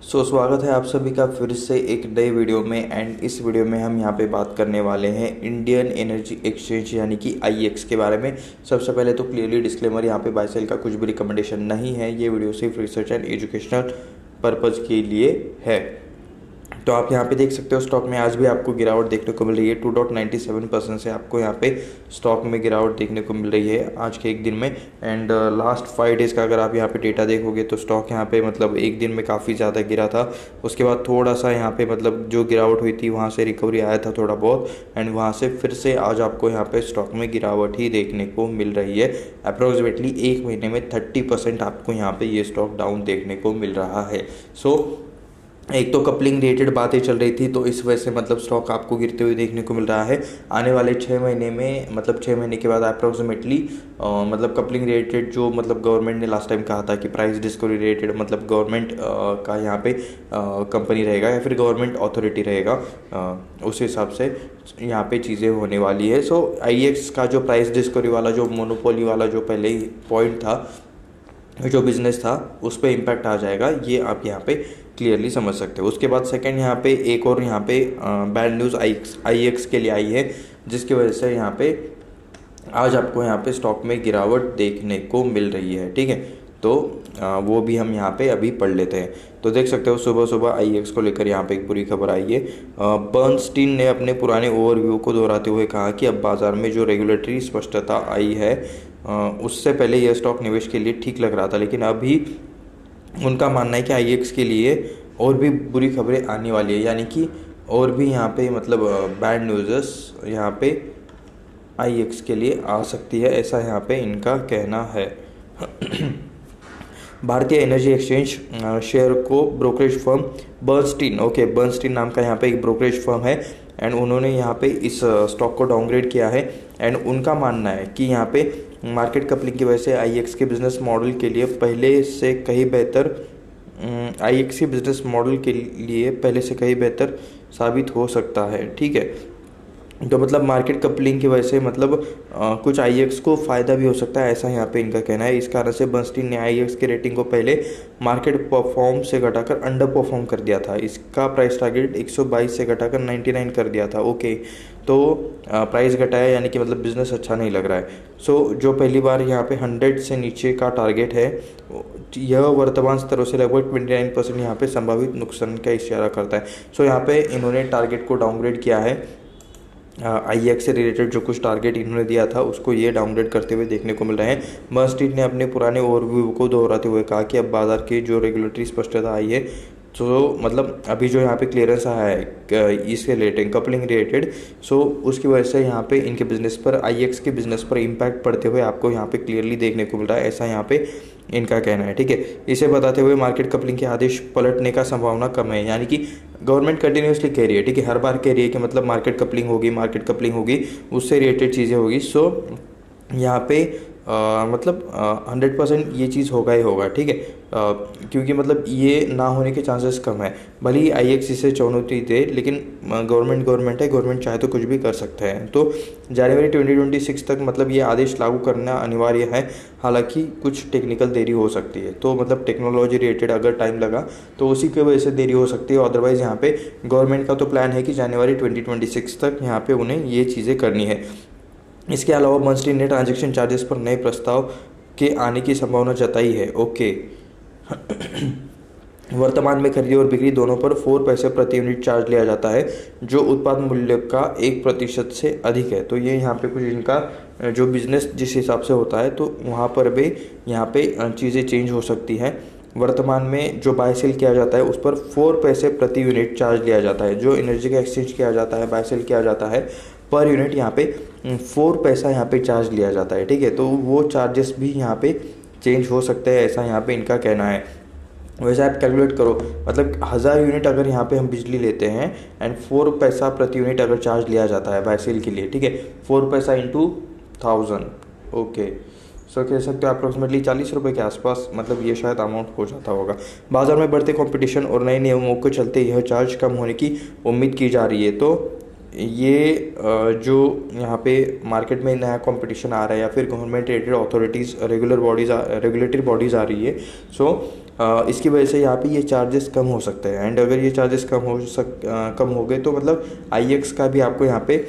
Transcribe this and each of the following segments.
स्वागत है आप सभी का फिर से एक नए वीडियो में। एंड इस वीडियो में हम यहाँ पे बात करने वाले हैं इंडियन एनर्जी एक्सचेंज यानी कि आईएक्स के बारे में। सबसे पहले तो क्लियरली डिस्क्लेमर, यहाँ पे बाय सेल का कुछ भी रिकमेंडेशन नहीं है। ये वीडियो सिर्फ रिसर्च एंड एजुकेशनल पर्पज़ के लिए है। तो आप यहाँ पे देख सकते हो स्टॉक में आज भी आपको गिरावट देखने को मिल रही है। 2.97% से आपको यहाँ पे स्टॉक में गिरावट देखने को मिल रही है आज के एक दिन में। एंड लास्ट 5 डेज़ का अगर आप यहाँ पे डेटा देखोगे तो स्टॉक यहाँ पे मतलब एक दिन में काफ़ी ज़्यादा गिरा था। उसके बाद थोड़ा सा यहाँ पे मतलब जो गिरावट हुई थी वहाँ से रिकवरी आया था थोड़ा बहुत, एंड वहाँ से फिर से आज आपको यहाँ पे स्टॉक में गिरावट ही देखने को मिल रही है। अप्रोक्सीमेटली एक महीने में 30% आपको यहाँ पे ये स्टॉक डाउन देखने को मिल रहा है। एक तो कपलिंग रिलेटेड बातें चल रही थी, तो इस वजह से मतलब स्टॉक आपको गिरते हुए देखने को मिल रहा है। आने वाले 6 महीने में मतलब 6 महीने के बाद अप्रोक्सीमेटली मतलब कपलिंग रिलेटेड जो मतलब गवर्नमेंट ने लास्ट टाइम कहा था कि प्राइस डिस्कवरी रिलेटेड मतलब गवर्नमेंट का यहाँ पे कंपनी रहेगा या फिर गवर्नमेंट अथॉरिटी रहेगा, उस हिसाब से यहाँ पे चीज़ें होने वाली है। आईएक्स का जो प्राइस डिस्कवरी वाला जो मोनोपोली वाला जो पहले ही पॉइंट था, जो बिज़नेस था, उस पर इम्पैक्ट आ जाएगा, ये आप यहाँ पे क्लियरली समझ सकते हो। उसके बाद सेकंड यहाँ पे एक और यहाँ पे बैड न्यूज़ आईएक्स के लिए आई है, जिसकी वजह से यहाँ पे आज आपको यहाँ पे स्टॉक में गिरावट देखने को मिल रही है। ठीक है, तो वो भी हम यहाँ पे अभी पढ़ लेते हैं। तो देख सकते हो सुबह सुबह आईएक्स को लेकर यहाँ पे एक बुरी खबर आई है। बर्नस्टीन ने अपने पुराने ओवरव्यू को दोहराते हुए कहा कि अब बाज़ार में जो रेगुलेटरी स्पष्टता आई है उससे पहले यह स्टॉक निवेश के लिए ठीक लग रहा था, लेकिन अभी उनका मानना है कि आईएक्स के लिए और भी बुरी खबरें आने वाली है, यानी कि और भी यहाँ पे मतलब बैड न्यूज़ यहाँ पे आईएक्स के लिए आ सकती है, ऐसा यहाँ पे इनका कहना है। भारतीय एनर्जी एक्सचेंज शेयर को ब्रोकरेज फर्म बर्नस्टीन नाम का यहाँ पे एक ब्रोकरेज फर्म है, एंड उन्होंने यहाँ पे इस स्टॉक को डाउनग्रेड किया है। एंड उनका मानना है कि यहाँ पे मार्केट कपलिंग की वजह से आईएक्स के बिज़नेस मॉडल के लिए पहले से कहीं बेहतर साबित हो सकता है। ठीक है, तो मतलब मार्केट कपलिंग की वजह से मतलब कुछ आईएक्स को फ़ायदा भी हो सकता है, ऐसा यहाँ पे इनका कहना है। इस कारण से बर्नस्टीन ने आईएक्स के रेटिंग को पहले मार्केट परफॉर्म से घटाकर अंडर परफॉर्म कर दिया था। इसका प्राइस टारगेट 122 से घटाकर 99 कर दिया था। ओके, तो प्राइस घटाया यानी कि मतलब बिज़नेस अच्छा नहीं लग रहा है। जो पहली बार यहाँ पे 100 से नीचे का टारगेट है, यह वर्तमान स्तरों से लगभग 29% यहाँ पे संभावित नुकसान का इशारा करता है। यहाँ पे इन्होंने टारगेट को डाउनग्रेड किया है। आईएक्स से रिलेटेड जो कुछ टारगेट इन्होंने दिया था उसको ये डाउनग्रेड करते हुए देखने को मिल रहे हैं। बर्नस्टीन ने अपने पुराने ओवरव्यू को दोहराते हुए कहा कि अब बाजार की जो रेगुलेटरी स्पष्टता आई है, तो मतलब अभी जो यहाँ पे क्लियरेंस आया है इसके रिलेटेड कपलिंग रिलेटेड, उसकी वजह से यहाँ पे इनके बिज़नेस पर आईएक्स के बिज़नेस पर इम्पैक्ट पड़ते हुए आपको यहाँ पे क्लियरली देखने को मिल रहा है, ऐसा यहाँ पे इनका कहना है। ठीक है, इसे बताते हुए मार्केट कपलिंग के आदेश पलटने का संभावना कम है, यानी कि गवर्नमेंट कंटिन्यूसली कह रही है, ठीक है, हर बार कह रही है कि मतलब मार्केट कपलिंग होगी, उससे रिलेटेड चीज़ें होगी। यहाँ पे मतलब 100% ये चीज़ होगा ही होगा। ठीक है, क्योंकि मतलब ये ना होने के चांसेस कम है। भले ही आईएक्स इसे चुनौती दे, लेकिन गवर्नमेंट है, गवर्नमेंट चाहे तो कुछ भी कर सकते हैं। तो जनवरी 2026 तक मतलब ये आदेश लागू करना अनिवार्य है, हालांकि कुछ टेक्निकल देरी हो सकती है। तो मतलब टेक्नोलॉजी रिलेटेड अगर टाइम लगा तो उसी की वजह से देरी हो सकती है। अदरवाइज़ यहाँ पे गवर्नमेंट का तो प्लान है कि जनवरी 2026 तक यहाँ पे उन्हें ये चीज़ें करनी है। इसके अलावा बर्नस्टीन ने ट्रांजैक्शन चार्जेस पर नए प्रस्ताव के आने की संभावना जताई है। ओके, वर्तमान में खरीदी और बिक्री दोनों पर 4 पैसे प्रति यूनिट चार्ज लिया जाता है, जो उत्पाद मूल्य का 1% से अधिक है। तो ये यहाँ पे कुछ इनका जो बिज़नेस जिस हिसाब से होता है, तो वहाँ पर भी यहाँ पे चीज़ें चेंज हो सकती हैं। वर्तमान में जो बाय सेल किया जाता है उस पर 4 पैसे प्रति यूनिट चार्ज लिया जाता है। जो एनर्जी का एक्सचेंज किया जाता है, बाय सेल किया जाता है, पर यूनिट यहाँ पे 4 पैसा यहाँ पे चार्ज लिया जाता है। ठीक है, तो वो चार्जेस भी यहाँ पे चेंज हो सकते हैं, ऐसा यहाँ पे इनका कहना है। वैसे आप कैलकुलेट करो, मतलब 1000 यूनिट अगर यहाँ पे हम बिजली लेते हैं एंड 4 पैसा प्रति यूनिट अगर चार्ज लिया जाता है बाय सेल के लिए, ठीक है, 4 पैसा इंटू 1000, ओके, कह सकते हो अप्रोक्सीमेटली 40 रुपये के आसपास मतलब ये शायद अमाउंट हो जाता होगा। बाजार में बढ़ते कंपटीशन और नए नियमों के चलते यह चार्ज कम होने की उम्मीद की जा रही है। तो ये जो यहाँ पे मार्केट में नया कंपटीशन आ रहा है या फिर government related authorities regulatory bodies आ रही है, इसकी वजह से यहाँ पे ये चार्जेस कम हो सकते हैं। एंड अगर ये चार्जेस कम हो गए तो मतलब IEX का भी आपको यहाँ पे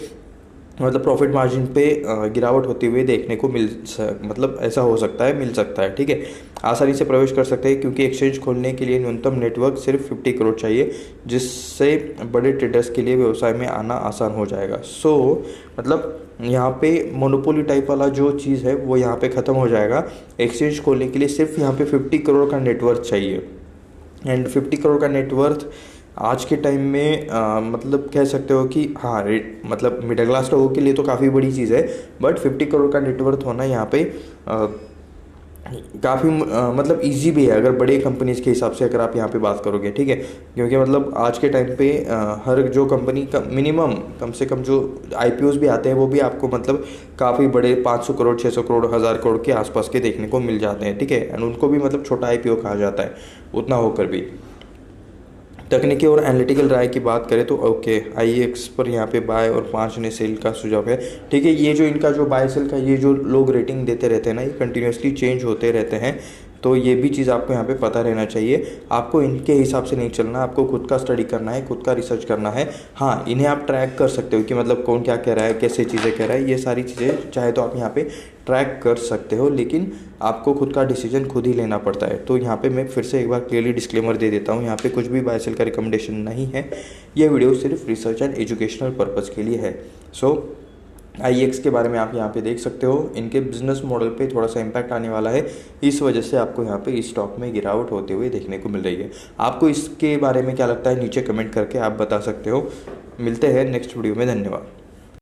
मतलब प्रॉफिट मार्जिन पे गिरावट होती हुई देखने को मतलब ऐसा हो सकता है, मिल सकता है। ठीक है, आसानी से प्रवेश कर सकते हैं क्योंकि एक्सचेंज खोलने के लिए न्यूनतम नेटवर्क सिर्फ 50 करोड़ चाहिए, जिससे बड़े ट्रेडर्स के लिए व्यवसाय में आना आसान हो जाएगा। मतलब यहाँ पे मोनोपोली टाइप वाला जो चीज़ है वो यहाँ पे ख़त्म हो जाएगा। एक्सचेंज खोलने के लिए सिर्फ यहाँ पे 50 करोड़ का नेटवर्थ चाहिए। एंड 50 करोड़ का नेटवर्थ आज के टाइम में मतलब कह सकते हो कि हाँ रेट मतलब मिडिल क्लास लोगों के लिए तो काफ़ी बड़ी चीज़ है, बट 50 करोड़ का नेटवर्थ होना यहाँ पे काफ़ी मतलब इजी भी है अगर बड़ी कंपनीज के हिसाब से अगर आप यहाँ पे बात करोगे। ठीक है, क्योंकि मतलब आज के टाइम पे हर जो कंपनी का मिनिमम कम से कम जो IPOs भी आते हैं वो भी आपको मतलब काफ़ी बड़े 500 करोड़ 600 करोड़ 1000 करोड़ के आसपास के देखने को मिल जाते हैं। ठीक है, एंड उनको भी मतलब छोटा IPO कहा जाता है उतना होकर भी। तकनीकी और एनालिटिकल राय की बात करें तो ओके IEX पर यहाँ पे बाय और 5 ने सेल का सुझाव है। ठीक है, ये जो इनका जो बाय सेल का ये जो लोग रेटिंग देते रहते हैं ना, ये कंटिन्यूसली चेंज होते रहते हैं, तो ये भी चीज़ आपको यहाँ पे पता रहना चाहिए। आपको इनके हिसाब से नहीं चलना, आपको खुद का स्टडी करना है, खुद का रिसर्च करना है। हाँ, इन्हें आप ट्रैक कर सकते हो कि मतलब कौन क्या कह रहा है, कैसे चीज़ें कह रहा है, ये सारी चीज़ें चाहे तो आप यहाँ पे ट्रैक कर सकते हो, लेकिन आपको खुद का डिसीजन खुद ही लेना पड़ता है। तो यहाँ पे मैं फिर से एक बार क्लियरली डिस्क्लेमर दे देता हूँ, यहाँ पे कुछ भी बाय सेल का रिकमेंडेशन नहीं है। ये वीडियो सिर्फ रिसर्च एंड एजुकेशनल पर्पज़ के लिए है। IEX के बारे में आप यहाँ पे देख सकते हो, इनके बिजनेस मॉडल पे थोड़ा सा इम्पैक्ट आने वाला है, इस वजह से आपको यहाँ पे इस स्टॉक में गिरावट होते हुए देखने को मिल रही है। आपको इसके बारे में क्या लगता है नीचे कमेंट करके आप बता सकते हो। मिलते हैं नेक्स्ट वीडियो में, धन्यवाद।